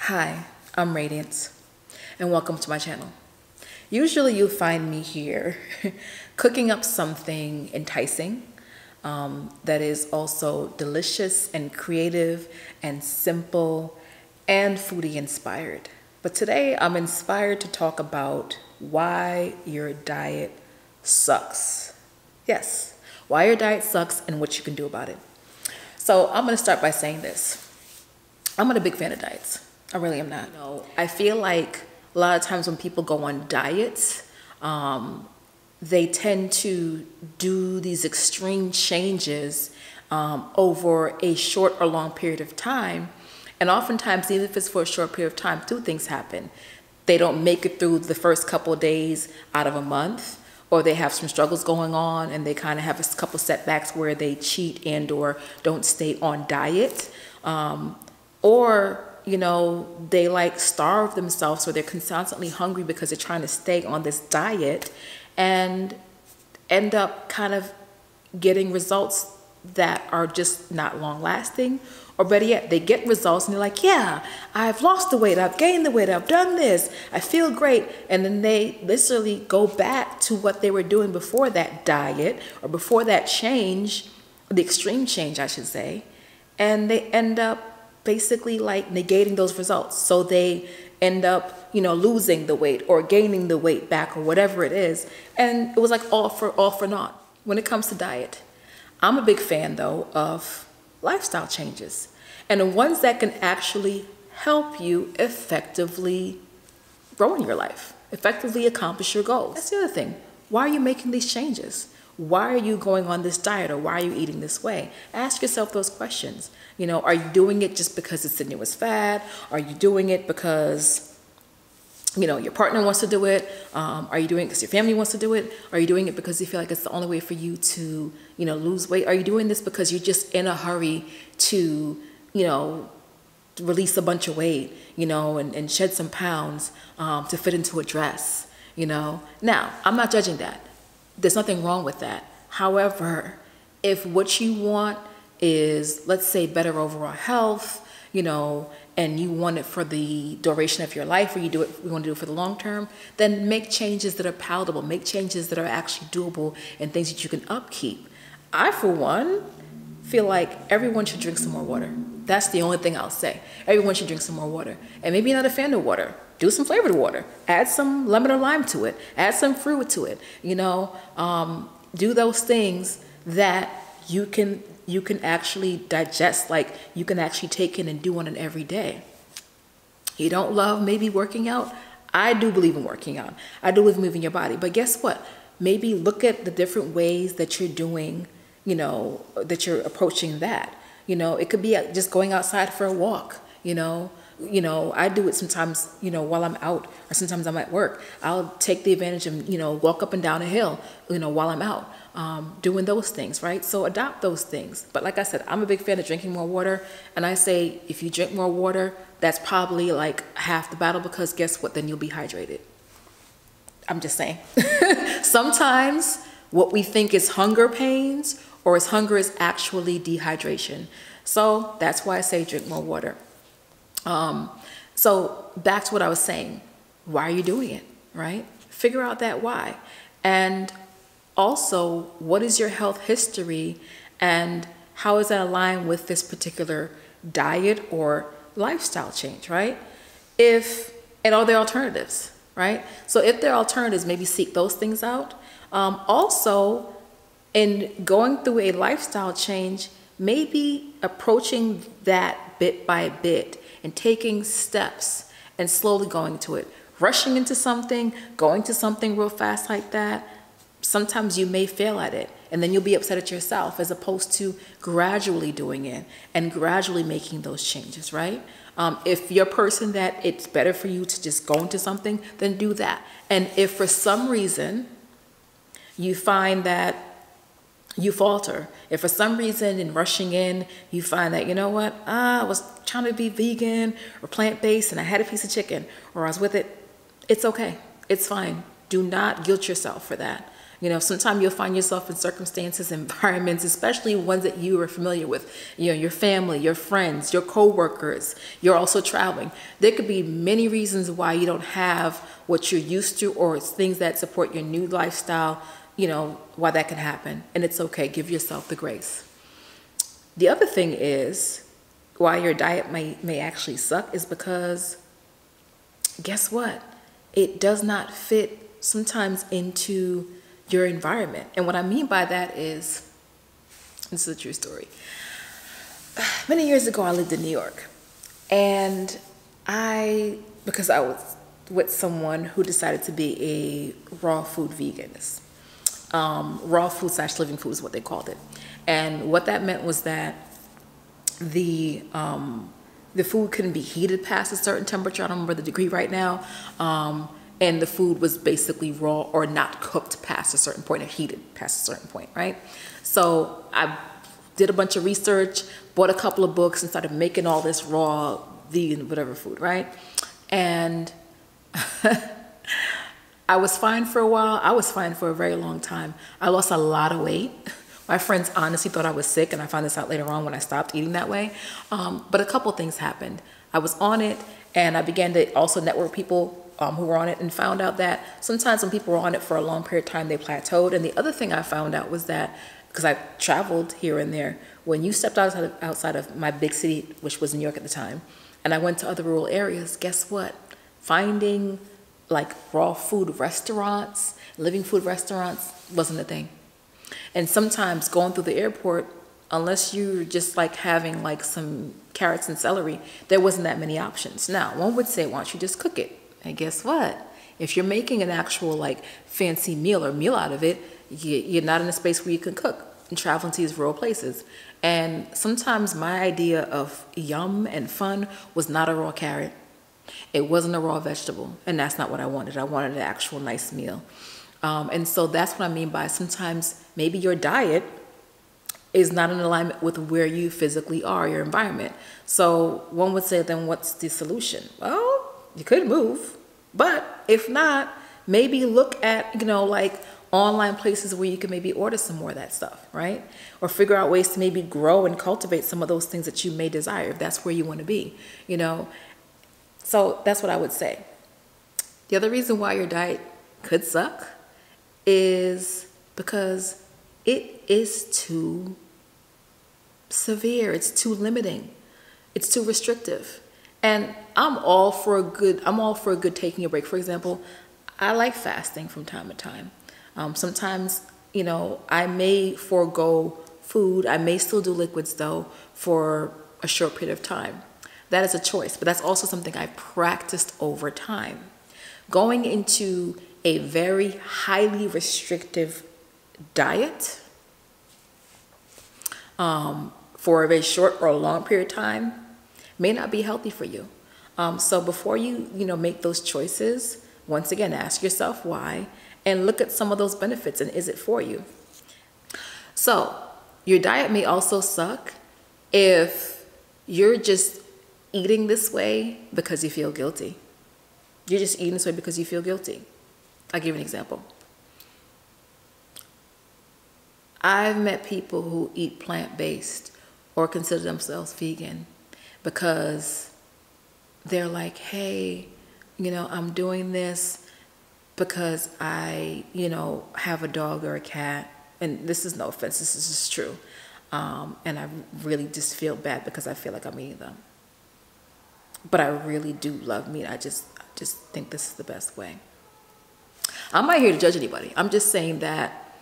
Hi, I'm Radiance, and welcome to my channel. Usually you'll find me here cooking up something enticing that is also delicious and creative and simple and foodie inspired. But today I'm inspired to talk about why your diet sucks. Yes, why your diet sucks and what you can do about it. So I'm going to start by saying this. I'm not a big fan of diets. I really am not. I feel like a lot of times when people go on diets, they tend to do these extreme changes over a short or long period of time. And oftentimes, even if it's for a short period of time, two things happen. They don't make it through the first couple of days out of a month, or they have some struggles going on and they kind of have a couple setbacks where they cheat and or don't stay on diet. Or they like starve themselves, or they're constantly hungry because they're trying to stay on this diet and end up kind of getting results that are just not long lasting. Or better yet, they get results and they're like, yeah, I've lost the weight, I've gained the weight, I've done this, I feel great. And then they literally go back to what they were doing before that diet or before that change, the extreme change, I should say. And they end up basically like negating those results. So they end up, losing the weight or gaining the weight back or whatever it is. And it was like all for naught when it comes to diet. I'm a big fan though of lifestyle changes and the ones that can actually help you effectively grow in your life, effectively accomplish your goals. That's the other thing. Why are you making these changes? Why are you going on this diet, or why are you eating this way? Ask yourself those questions. Are you doing it just because it's the newest fad? Are you doing it because, your partner wants to do it? Are you doing it because your family wants to do it? Are you doing it because you feel like it's the only way for you to, lose weight? Are you doing this because you're just in a hurry to, release a bunch of weight, and shed some pounds to fit into a dress, Now, I'm not judging that. There's nothing wrong with that. However, if what you want is, let's say, better overall health, and you want it for the duration of your life, or you want to do it for the long term, then make changes that are palatable, make changes that are actually doable and things that you can upkeep. I, for one, feel like everyone should drink some more water. That's the only thing I'll say. Everyone should drink some more water. And maybe you're not a fan of water. Do some flavored water. Add some lemon or lime to it. Add some fruit to it. Do those things that you can actually digest, like you can actually take in and do on an everyday. You don't love maybe working out? I do believe in working out. I do believe in moving your body. But guess what? Maybe look at the different ways that you're doing, that you're approaching that. It could be just going outside for a walk, I do it sometimes, while I'm out, or sometimes I'm at work. I'll take the advantage of, walk up and down a hill, while I'm out, doing those things, right? So adopt those things. But like I said, I'm a big fan of drinking more water. And I say, if you drink more water, that's probably like half the battle, because guess what? Then you'll be hydrated. I'm just saying. Sometimes what we think is hunger pains or is hunger is actually dehydration. So that's why I say drink more water. So back to what I was saying. Why are you doing it, right? Figure out that why. And also, what is your health history and how is that aligned with this particular diet or lifestyle change, right? And are there alternatives, right? So if there are alternatives, maybe seek those things out. Also, in going through a lifestyle change, maybe approaching that bit by bit and taking steps and slowly going to it. Rushing into something, going to something real fast like that, sometimes you may fail at it and then you'll be upset at yourself, as opposed to gradually doing it and gradually making those changes, right? If you're a person that it's better for you to just go into something, then do that. And if for some reason you find that you falter, if for some reason in rushing in, you find that, I was trying to be vegan or plant-based and I had a piece of chicken, or I was with it, it's okay. It's fine. Do not guilt yourself for that. You know, sometimes you'll find yourself in circumstances, environments, especially ones that you are familiar with, you know, your family, your friends, your coworkers, you're also traveling. There could be many reasons why you don't have what you're used to, or it's things that support your new lifestyle, you know, why that can happen. And it's okay. Give yourself the grace. The other thing is why your diet may actually suck is because guess what? It does not fit sometimes into your environment. And what I mean by that is, this is a true story. Many years ago, I lived in New York, and because I was with someone who decided to be a raw food veganist. Raw food / living food is what they called it. And what that meant was that the food couldn't be heated past a certain temperature. I don't remember the degree right now. And the food was basically raw or not cooked past a certain point or heated past a certain point, right? So I did a bunch of research, bought a couple of books, and started making all this raw, vegan, whatever food, right? And I was fine for a while. I was fine for a very long time. I lost a lot of weight. My friends honestly thought I was sick, and I found this out later on when I stopped eating that way. But a couple things happened. I was on it, and I began to also network people who were on it, and found out that sometimes when people were on it for a long period of time, they plateaued. And the other thing I found out was that, because I traveled here and there, when you stepped outside of my big city, which was New York at the time, and I went to other rural areas, guess what? Finding like raw food restaurants, living food restaurants wasn't a thing. And sometimes going through the airport, unless you're just like having like some carrots and celery, there wasn't that many options. Now, one would say, why don't you just cook it? And guess what? If you're making an actual like fancy meal or meal out of it, you're not in a space where you can cook and traveling to these rural places. And sometimes my idea of yum and fun was not a raw carrot. It wasn't a raw vegetable. And that's not what I wanted. I wanted an actual nice meal. And so that's what I mean by sometimes maybe your diet is not in alignment with where you physically are, your environment. So one would say, then what's the solution? Well, you could move, but if not, maybe look at, you know, like online places where you can maybe order some more of that stuff, right? Or figure out ways to maybe grow and cultivate some of those things that you may desire if that's where you want to be, you know? So that's what I would say. The other reason why your diet could suck is because it is too severe. It's too limiting. It's too restrictive. And I'm all for a good taking a break. For example, I like fasting from time to time. Sometimes, you know, I may forego food. I may still do liquids though for a short period of time. That is a choice, but that's also something I practiced over time. Going into a very highly restrictive diet for a very short or a long period of time may not be healthy for you. So before you make those choices, once again, ask yourself why and look at some of those benefits and is it for you? So your diet may also suck if you're just eating this way because you feel guilty. You're just eating this way because you feel guilty. I'll give you an example. I've met people who eat plant-based or consider themselves vegan because they're like, hey, I'm doing this because I, have a dog or a cat. And this is no offense, this is just true. And I really just feel bad because I feel like I'm eating them. But I really do love meat. I just think this is the best way. I'm not here to judge anybody. I'm just saying that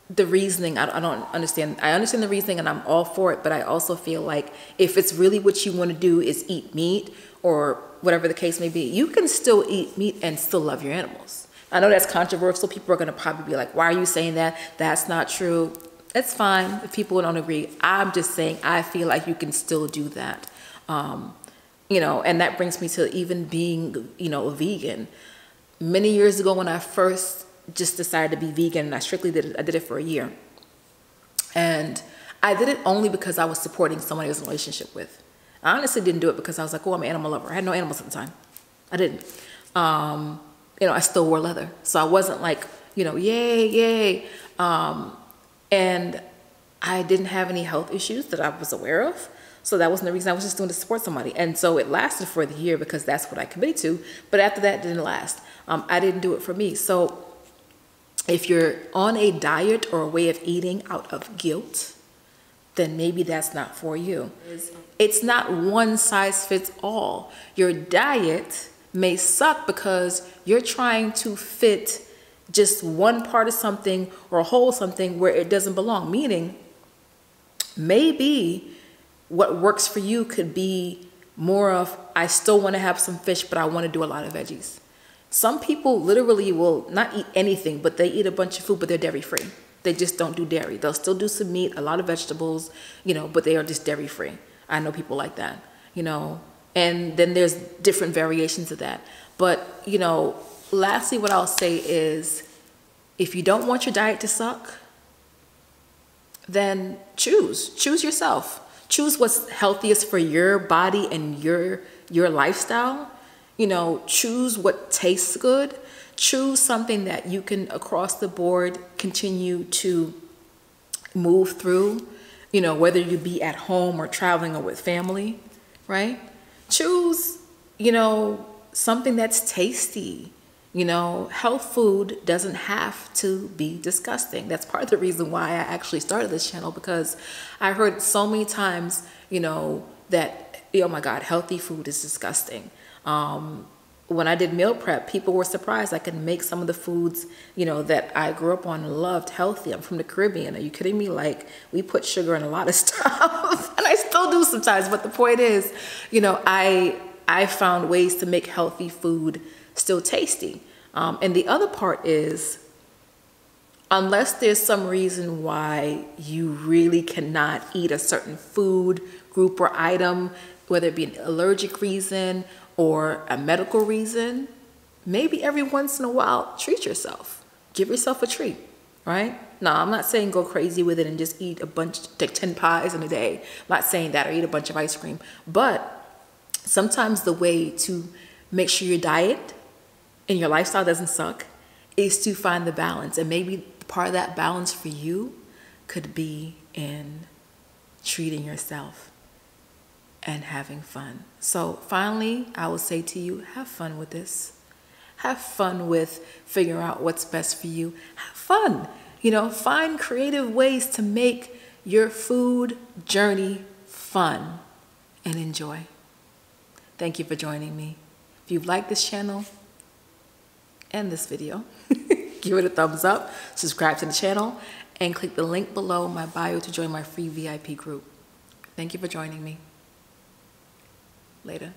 the reasoning, I don't understand. I understand the reasoning and I'm all for it, but I also feel like if it's really what you want to do is eat meat or whatever the case may be, you can still eat meat and still love your animals. I know that's controversial. People are going to probably be like, why are you saying that? That's not true. It's fine if people don't agree. I'm just saying I feel like you can still do that. And that brings me to even being, a vegan. Many years ago when I first just decided to be vegan, and I did it for a year. And I did it only because I was supporting someone I was in a relationship with. I honestly didn't do it because I was like, oh, I'm an animal lover. I had no animals at the time. I didn't. I still wore leather. So I wasn't like, yay, yay. And I didn't have any health issues that I was aware of. So that wasn't the reason. I was just doing it to support somebody. And so it lasted for the year because that's what I committed to. But after that, it didn't last. I didn't do it for me. So if you're on a diet or a way of eating out of guilt, then maybe that's not for you. It's not one size fits all. Your diet may suck because you're trying to fit just one part of something or hold something where it doesn't belong. Meaning, maybe what works for you could be more of, I still want to have some fish, but I want to do a lot of veggies. Some people literally will not eat anything, but they eat a bunch of food, but they're dairy free. They just don't do dairy. They'll still do some meat, a lot of vegetables, but they are just dairy free. I know people like that, and then there's different variations of that. But, lastly, what I'll say is, if you don't want your diet to suck, then choose yourself. Choose what's healthiest for your body and your lifestyle. Choose what tastes good. Choose something that you can, across the board, continue to move through, whether you be at home or traveling or with family, right? Choose, something that's tasty. Health food doesn't have to be disgusting. That's part of the reason why I actually started this channel, because I heard so many times, that, oh my God, healthy food is disgusting. When I did meal prep, people were surprised I could make some of the foods, that I grew up on and loved healthy. I'm from the Caribbean. Are you kidding me? Like, we put sugar in a lot of stuff, and I still do sometimes. But the point is, I found ways to make healthy food still tasty. And the other part is, unless there's some reason why you really cannot eat a certain food group or item, whether it be an allergic reason or a medical reason, maybe every once in a while, treat yourself. Give yourself a treat, right? Now, I'm not saying go crazy with it and just eat a bunch, take 10 pies in a day. I'm not saying that, or eat a bunch of ice cream. But sometimes the way to make sure your diet and your lifestyle doesn't suck is to find the balance. And maybe part of that balance for you could be in treating yourself and having fun. So finally, I will say to you, have fun with this. Have fun with figuring out what's best for you. Have fun. Find creative ways to make your food journey fun and enjoy. Thank you for joining me. If you've liked this channel and this video, give it a thumbs up, subscribe to the channel, and click the link below my bio to join my free VIP group. Thank you for joining me. Later.